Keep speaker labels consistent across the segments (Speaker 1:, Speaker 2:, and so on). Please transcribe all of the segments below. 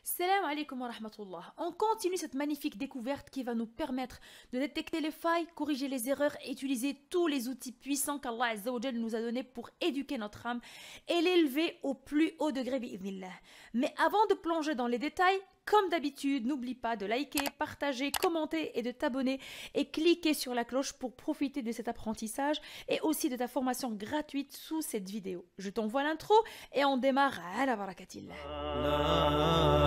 Speaker 1: Salam alaikum wa rahmatullah. On continue cette magnifique découverte qui va nous permettre de détecter les failles, corriger les erreurs et utiliser tous les outils puissants qu'Allah Azza wa Jal nous a donnés pour éduquer notre âme et l'élever au plus haut degré bi'idhnillah. Mais avant de plonger dans les détails, comme d'habitude, n'oublie pas de liker, partager, commenter et de t'abonner et cliquer sur la cloche pour profiter de cet apprentissage et aussi de ta formation gratuite sous cette vidéo. Je t'envoie l'intro et on démarre à la barakatillah.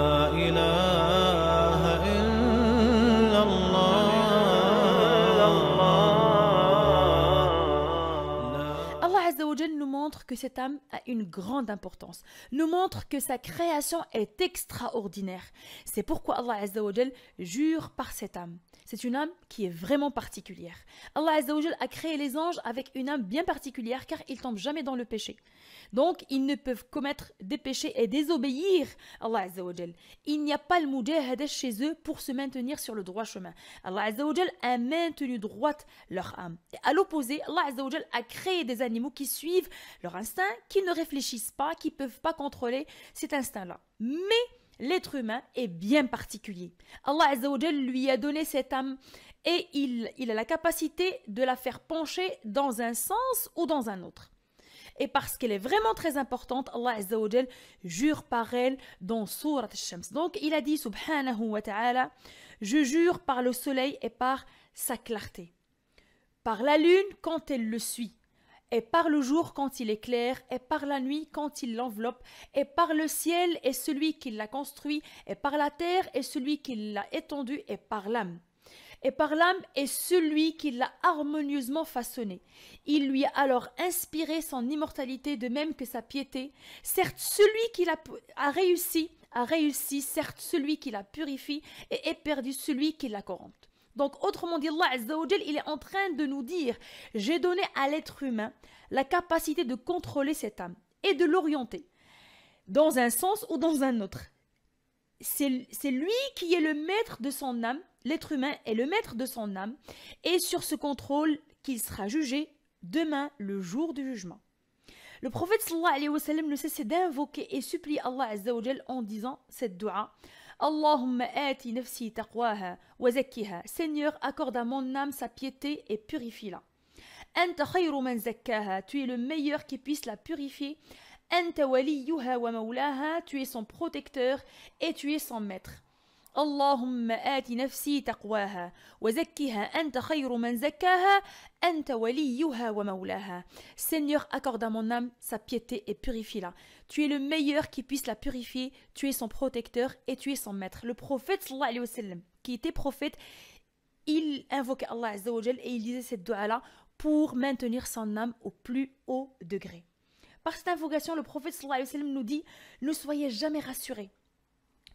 Speaker 2: لا إله إلا الله.
Speaker 1: Allah Azza wa Jal nous montre que cette âme a une grande importance, nous montre que sa création est extraordinaire. C'est pourquoi Allah Azza wa Jal jure par cette âme. C'est une âme qui est vraiment particulière. Allah Azza wa Jal a créé les anges avec une âme bien particulière car ils tombent jamais dans le péché. Donc ils ne peuvent commettre des péchés et désobéir à Allah Azza wa Jal. Il n'y a pas le mujahada chez eux pour se maintenir sur le droit chemin. Allah Azza wa Jal a maintenu droite leur âme. Et à l'opposé, Allah Azza wa Jal a créé des animaux qui suivent leur instinct, qui ne réfléchissent pas, qui ne peuvent pas contrôler cet instinct-là. Mais l'être humain est bien particulier. Allah Azza wa Jal lui a donné cette âme et il a la capacité de la faire pencher dans un sens ou dans un autre. Et parce qu'elle est vraiment très importante, Allah Azza wa Jal jure par elle dans Surat al-Shams. Donc il a dit subhanahu wa ta'ala, je jure par le soleil et par sa clarté, par la lune quand elle le suit, et par le jour quand il est clair, et par la nuit quand il l'enveloppe, et par le ciel et celui qui l'a construit, et par la terre et celui qui l'a étendue, et par l'âme. Et par l'âme est celui qui l'a harmonieusement façonné. Il lui a alors inspiré son immortalité de même que sa piété. Certes, celui qui a réussi, certes, celui qui la purifie, et éperdu celui qui la corrompt. Donc, autrement dit, Allah Azza wa Jal, il est en train de nous dire, j'ai donné à l'être humain la capacité de contrôler cette âme et de l'orienter dans un sens ou dans un autre. C'est lui qui est le maître de son âme, l'être humain est le maître de son âme, et sur ce contrôle qu'il sera jugé demain, le jour du jugement. Le prophète sallallahu alayhi wa sallam ne cessait d'invoquer et supplier Allah Azza wa Jal en disant cette dua. Allahumma ati nafsi taqwaha wa zakkiha. Seigneur, accorde à mon âme sa piété et purifie-la. Anta khayru man zakkaha. Tu es le meilleur qui puisse la purifier. Anta waliyuha wa mawlaha. Tu es son protecteur et tu es son maître. Allahumma ati nafsi taqwaha wa zakkiha anta khayru man zakkaha anta waliyuha wa mawlaha. Seigneur, accorde à mon âme sa piété et purifie-la. Tu es le meilleur qui puisse la purifier, tu es son protecteur et tu es son maître. Le prophète sallallahu alayhi wa sallam, qui était prophète, il invoquait Allah Azza wa Jal et il disait cette dua-là pour maintenir son âme au plus haut degré. Par cette invocation, le prophète sallallahu alayhi wa sallam nous dit, ne soyez jamais rassurés.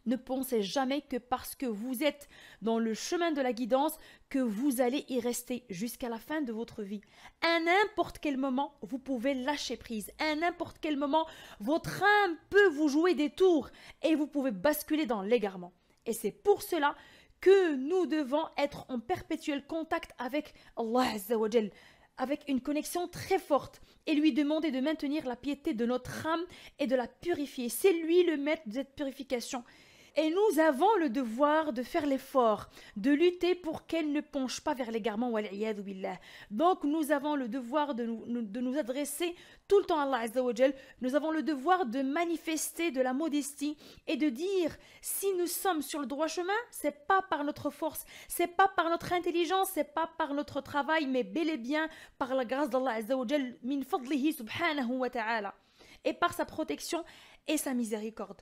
Speaker 1: Ne pensez jamais que parce que vous êtes dans le chemin de la guidance, que vous allez y rester jusqu'à la fin de votre vie. À n'importe quel moment, vous pouvez lâcher prise. À n'importe quel moment, votre âme peut vous jouer des tours et vous pouvez basculer dans l'égarement. Et c'est pour cela que nous devons être en perpétuel contact avec Allah Azza wa Jal, avec une connexion très forte et lui demander de maintenir la piété de notre âme et de la purifier. C'est lui le maître de cette purification. Et nous avons le devoir de faire l'effort, de lutter pour qu'elle ne penche pas vers l'égarement. Wal'iyadhu billah. Donc nous avons le devoir de nous adresser tout le temps à Allah Azza wa Jal. Nous avons le devoir de manifester de la modestie et de dire si nous sommes sur le droit chemin, c'est pas par notre force, c'est pas par notre intelligence, c'est pas par notre travail, mais bel et bien par la grâce d'Allah Azza wa Jal, min fadlihi subhanahu wa ta'ala, et par sa protection et sa miséricorde.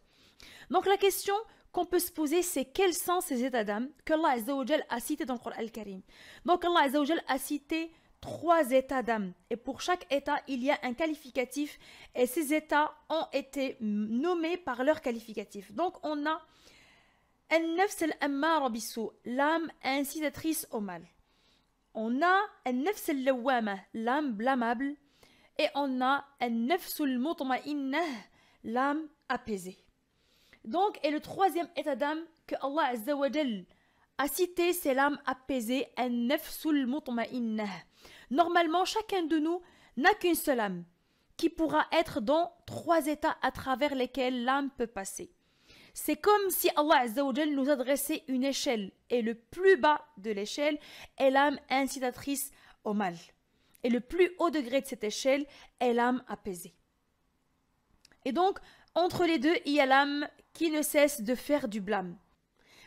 Speaker 1: Donc la question qu'on peut se poser, c'est quels sont ces états d'âme qu'Allah Azza wa Jal a cités dans le Coran al-Karim. Donc Allah Azza wa Jal a cité 3 états d'âme et pour chaque état il y a un qualificatif et ces états ont été nommés par leur qualificatif. Donc on a An-Nafs al-Ammara bis-Sou, l'âme incitatrice au mal. On a An-Nafs al-Lawwama, l'âme blâmable, et on a An-Nafs al-Mutma'innah, l'âme apaisée. Donc, et le 3e état d'âme que Allah Azza wa Jal a cité, c'est l'âme apaisée, an-nafsul mutma'innah. Normalement, chacun de nous n'a qu'une seule âme, qui pourra être dans 3 états à travers lesquels l'âme peut passer. C'est comme si Allah Azza wa Jal nous adressait une échelle et le plus bas de l'échelle est l'âme incitatrice au mal. Et le plus haut degré de cette échelle est l'âme apaisée. Et donc, entre les deux, il y a l'âme qui ne cesse de faire du blâme.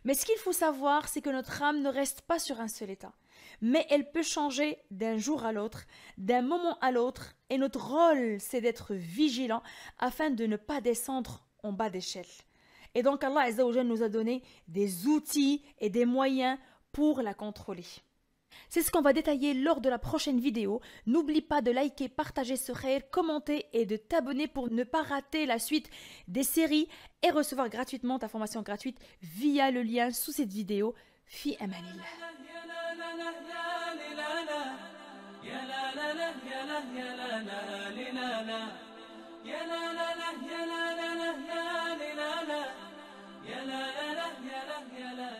Speaker 1: Mais ce qu'il faut savoir, c'est que notre âme ne reste pas sur un seul état. Mais elle peut changer d'un jour à l'autre, d'un moment à l'autre, et notre rôle, c'est d'être vigilant afin de ne pas descendre en bas d'échelle. Et donc Allah Azza wa Jal nous a donné des outils et des moyens pour la contrôler. C'est ce qu'on va détailler lors de la prochaine vidéo. N'oublie pas de liker, partager ce khayr, commenter et de t'abonner pour ne pas rater la suite des séries et recevoir gratuitement ta formation gratuite via le lien sous cette vidéo. Fi amanillah.
Speaker 2: يا لا لا لا يا لا